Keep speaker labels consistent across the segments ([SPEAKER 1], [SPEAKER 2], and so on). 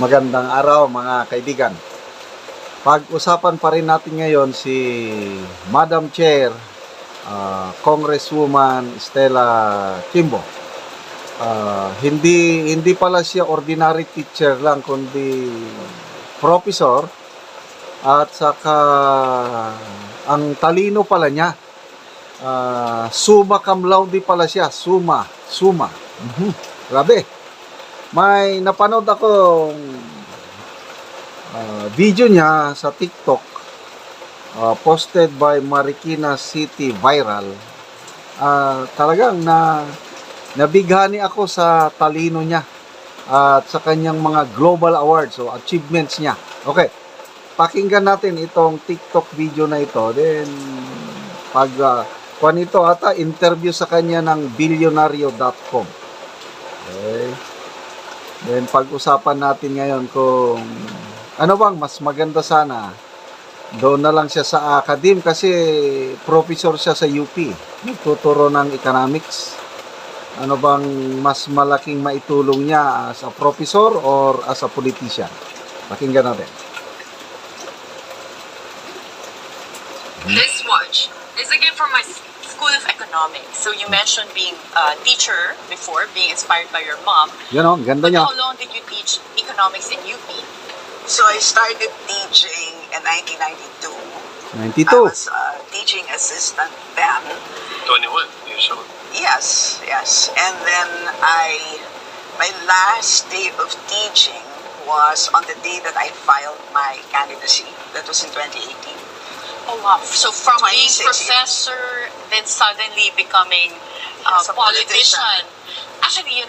[SPEAKER 1] Magandang araw mga kaibigan. Pag-usapan pa rin natin ngayon si Madam Chair, Congresswoman Stella Kimbo. Hindi pala siya ordinary teacher lang, kundi professor, at saka ang talino pala niya. Summa cum laude pala siya. Summa. Grabe. May napanood akong video niya sa TikTok, posted by Marikina City Viral. Talagang nabighani ako sa talino niya at sa kanyang mga global awards o achievements niya. Okay, pakinggan natin itong TikTok video na ito. Then ito ata interview sa kanya ng billionario.com. Okay. Then pag-usapan natin ngayon kung ano bang mas maganda sana. Doon na lang siya sa academe kasi professor siya sa UP. Nagtuturo ng economics. Ano bang mas malaking maitulong niya as a professor or as a politician? Pakinggan natin.
[SPEAKER 2] This watch is a gift from my School of Economics. So you mentioned being a teacher before, being inspired by your mom.
[SPEAKER 1] Yan o, ganda
[SPEAKER 2] But
[SPEAKER 1] niya.
[SPEAKER 2] how long did you teach economics in UP?
[SPEAKER 3] So I started teaching in 1992.
[SPEAKER 1] 92.
[SPEAKER 3] I was a teaching assistant then.
[SPEAKER 4] 21 years old.
[SPEAKER 3] Yes. And then my last day of teaching was on the day that I filed my candidacy. That was in 2018.
[SPEAKER 2] Oh wow! So from being
[SPEAKER 3] 26
[SPEAKER 2] professor, then suddenly becoming
[SPEAKER 3] Yes, a
[SPEAKER 2] politician. Actually,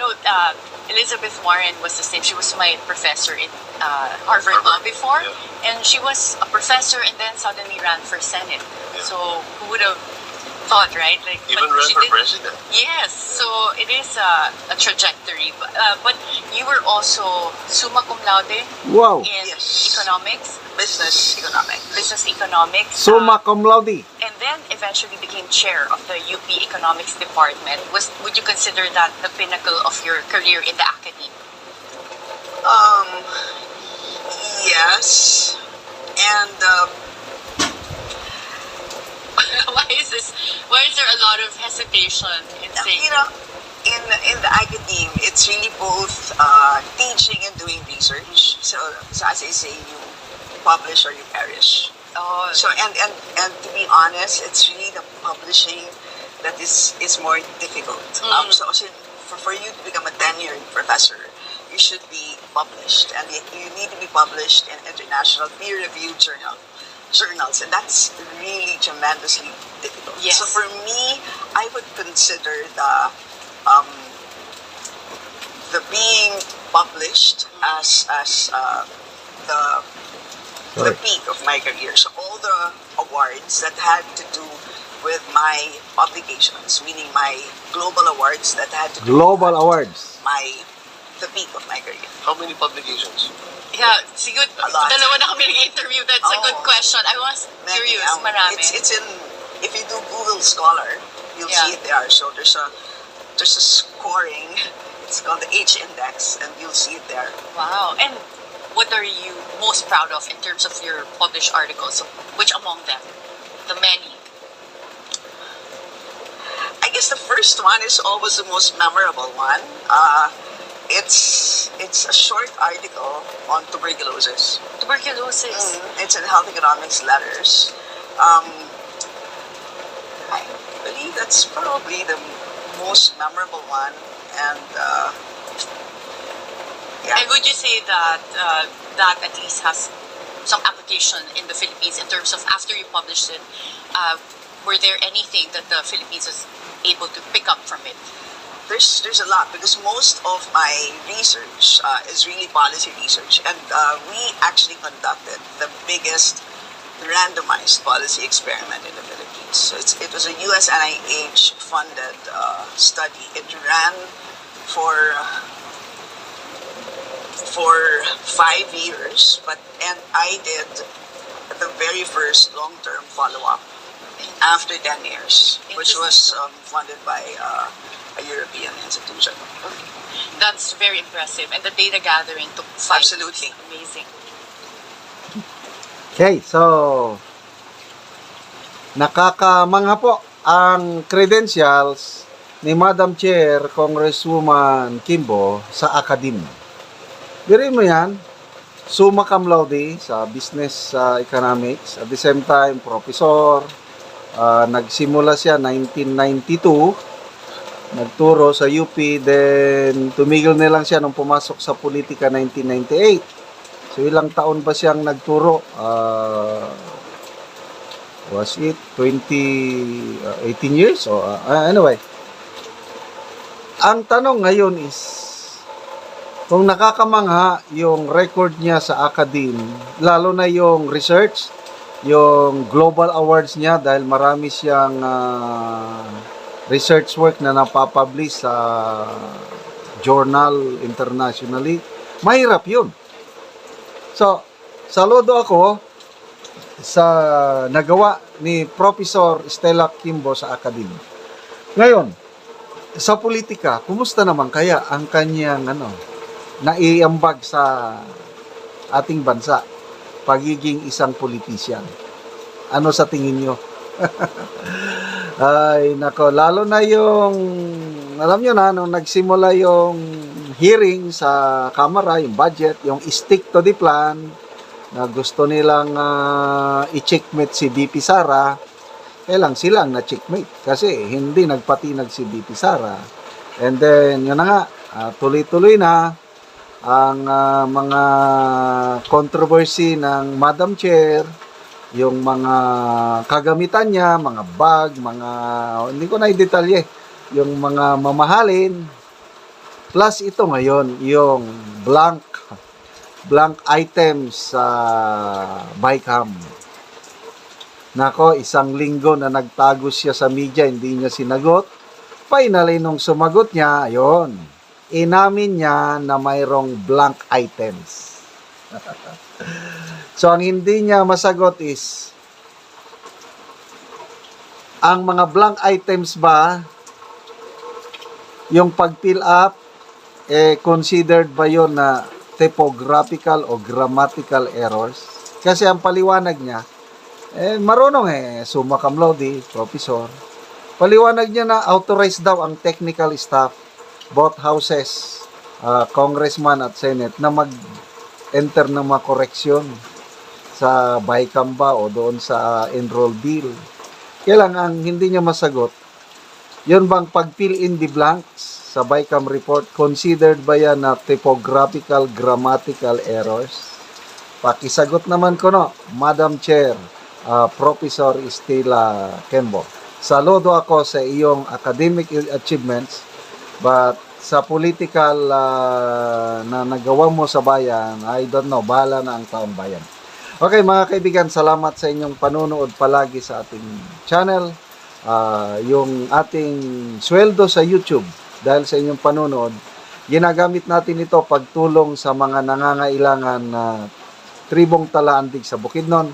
[SPEAKER 2] Elizabeth Warren was the same. She was my professor in Harvard Law before,
[SPEAKER 4] yeah.
[SPEAKER 2] and she was a professor and then suddenly ran for Senate.
[SPEAKER 4] Yeah.
[SPEAKER 2] So who would have thought, right? Like
[SPEAKER 4] Even
[SPEAKER 2] but
[SPEAKER 4] ran
[SPEAKER 2] she
[SPEAKER 4] for
[SPEAKER 2] did-
[SPEAKER 4] president.
[SPEAKER 2] Yes, so it is a trajectory. But you were also summa cum laude
[SPEAKER 1] Wow.
[SPEAKER 2] in
[SPEAKER 3] Yes.
[SPEAKER 2] economics,
[SPEAKER 3] Business economics.
[SPEAKER 2] business economics.
[SPEAKER 1] Summa cum laude.
[SPEAKER 2] And then eventually became chair of the UP Economics Department. Would you consider that the pinnacle of your career in the academy?
[SPEAKER 3] Yes. And
[SPEAKER 2] Why is there a lot of hesitation in saying?
[SPEAKER 3] in the academe, it's really both teaching and doing research. So as I say, you publish or you perish.
[SPEAKER 2] Oh,
[SPEAKER 3] So and to be honest, it's really the publishing that is more difficult. So for you to become a tenured professor, you should be published, and you need to be published in international peer-reviewed journals, and that's really tremendously difficult.
[SPEAKER 2] Yes.
[SPEAKER 3] So for me, I would consider the being published as the peak of my career. So all the awards that had to do with my publications, meaning my global awards that had to do
[SPEAKER 1] Global
[SPEAKER 3] with
[SPEAKER 1] awards.
[SPEAKER 3] the peak of my career.
[SPEAKER 4] How many publications?
[SPEAKER 2] yeah. Siguro,
[SPEAKER 3] A lot.
[SPEAKER 2] dalawa na kami nag-interview. That's a good
[SPEAKER 3] Oh.
[SPEAKER 2] question. I was
[SPEAKER 3] Many,
[SPEAKER 2] curious. Marami.
[SPEAKER 3] It's in, if you do Google Scholar, you'll
[SPEAKER 2] Yeah.
[SPEAKER 3] see it there. So there's a scoring. It's called the H index, and you'll see it there.
[SPEAKER 2] Wow. And what are you most proud of in terms of your published articles? So which among them? The many.
[SPEAKER 3] I guess the first one is always the most memorable one. It's a short article on tuberculosis.
[SPEAKER 2] Tuberculosis.
[SPEAKER 3] It's in Health Economics Letters. I believe that's probably the most memorable one, and yeah.
[SPEAKER 2] And would you say that that at least has some application in the Philippines in terms of after you published it, were there anything that the Philippines was able to pick up from it?
[SPEAKER 3] There's a lot, because most of my research is really policy research, and we actually conducted the biggest randomized policy experiment in the Philippines. So it was a US NIH funded study. It ran for 5 years, and I did the very first long-term follow-up after 10 years, which was funded by a European institution.
[SPEAKER 2] That's very impressive. And the data gathering took 5
[SPEAKER 3] Absolutely.
[SPEAKER 2] years. Amazing.
[SPEAKER 1] Okay, so nakakamangha po ang credentials ni Madam Chair Congresswoman Kimbo sa academe. Biruin mo yan, summa cum laude sa business economics, at the same time professor. Nagsimula siya 1992, nagturo sa UP, then tumigil na lang siya nung pumasok sa politika 1998. So ilang taon ba siyang nagturo? Was it 18 years? O, anyway, ang tanong ngayon is, kung nakakamangha yung record niya sa academe, lalo na yung research, yung global awards niya, dahil marami siyang research work na napapublish sa journal internationally, mahirap yun. So, saludo ako sa nagawa ni Professor Stella Kimbo sa academe. Ngayon, sa politika, kumusta naman kaya ang kanyang naiambag sa ating bansa, pagiging isang politician? Ano sa tingin nyo? Ay, nako, lalo na yung, alam nyo na, nung nagsimula yung hearing sa Kamara, yung budget, yung stick to the plan, na gusto nilang i-checkmate si BP Sara, kailang silang na-checkmate kasi hindi nagpatinag si BP Sara. And then, yun na nga, tuloy-tuloy na ang mga controversy ng Madam Chair, yung mga kagamitan niya, mga bag, mga, hindi ko na i-detalye, yung mga mamahalin, plus ito ngayon, yung blank items sa BICAM. Nako, isang linggo na nagtago siya sa media, hindi niya sinagot. Finally, nung sumagot niya, ayun, inamin niya na mayroong blank items. So, ang hindi niya masagot is, ang mga blank items ba, yung pag-fill up, considered ba yun na typographical o grammatical errors? Kasi ang paliwanag niya, marunong summa cum laude, professor. Paliwanag niya na authorized daw ang technical staff, both houses, congressman at senate, na mag-enter ng mga koreksyon sa BICAM ba o doon sa enroll bill. Kailang ang hindi niya masagot, yun bang pag-fill in the blanks sa BICAM report, considered ba yan na typographical, grammatical errors? Pakisagot naman ko Madam Chair, Professor Stella Kimbo. Saludo ako sa iyong academic achievements, but sa political na nagawa mo sa bayan, I don't know, bahala na ang taong bayan. Okay mga kaibigan, salamat sa inyong panonood palagi sa ating channel. Yung ating sweldo sa YouTube, dahil sa inyong panonood, ginagamit natin ito pagtulong sa mga nangangailangan na tribong Talaandig sa Bukidnon.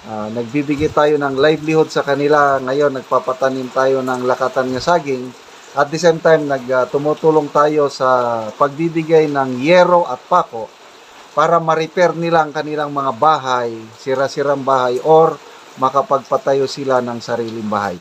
[SPEAKER 1] Nagbibigay tayo ng livelihood sa kanila. Ngayon, nagpapatanim tayo ng lakatan ng saging. At the same time, tumutulong tayo sa pagbibigay ng yero at pako para ma-repair nila ang kanilang mga bahay, sira-sirang bahay, or makapagpatayo sila ng sariling bahay.